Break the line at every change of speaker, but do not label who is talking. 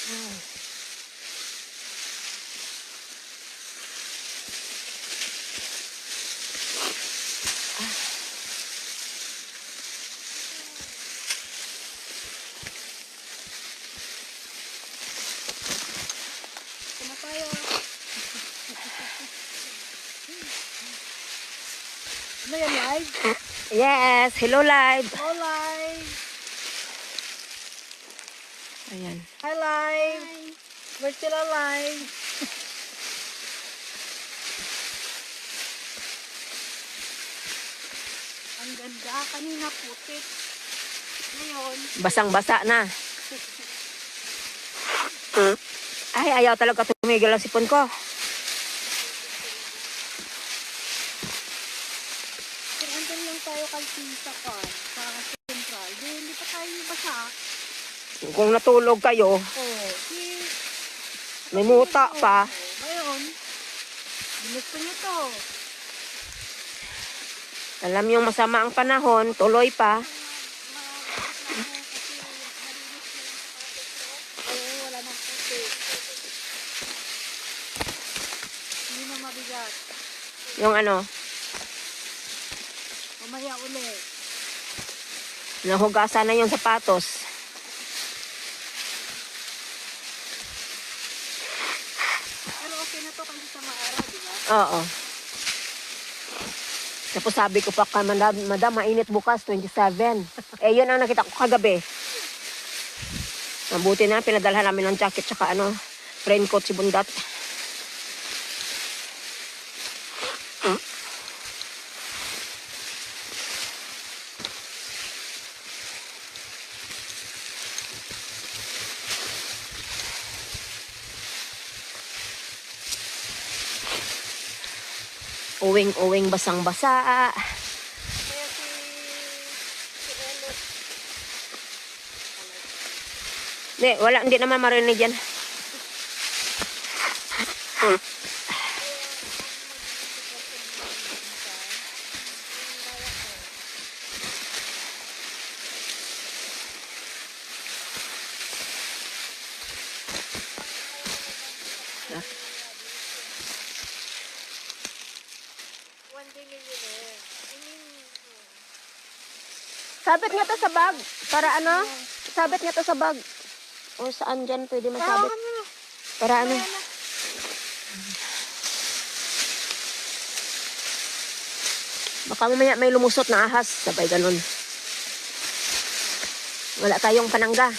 Ano yan, live?
Yes, hello live.
Hello, live.
Ayan.
Hi, live. We're still alive. Ang ganda. Kanina putik. Ngayon.
Basang-basa na. Ay, ayaw talaga tumigil ang sipon ko.
Kung andun lang tayo kalpisa ka, sa central, hindi pa tayo basa.
Kung natulog kayo, may muta pa.
Ngayon, ginusto nyo to.
Alam yung masama ang panahon, tuloy pa.
Wala nang puti. Hindi na mabigat.
Yung ano,
Mamaya ulit.
nahugasan na yung sapatos.
Pero okay na to kasi sa maaraw, di ba?
Oo. Tapos sabi ko pa kay madam, mainit bukas, 27. Eh, yun ang nakita ko kagabi. Mabuti na, pinadalhan namin ng jacket tsaka ano, raincoat si Bundat. Uwing-uwing basang-basa.
Kaya si Elot,
Hindi naman marinig yan.
one day millionaire. I mean,
Sabit nga to sa bag. Para ano? Sabit nga to sa bag. O saan dyan pwede masabit? Para ano? Baka mamaya may lumusot na ahas. Sabay ganun. Wala tayong panangga.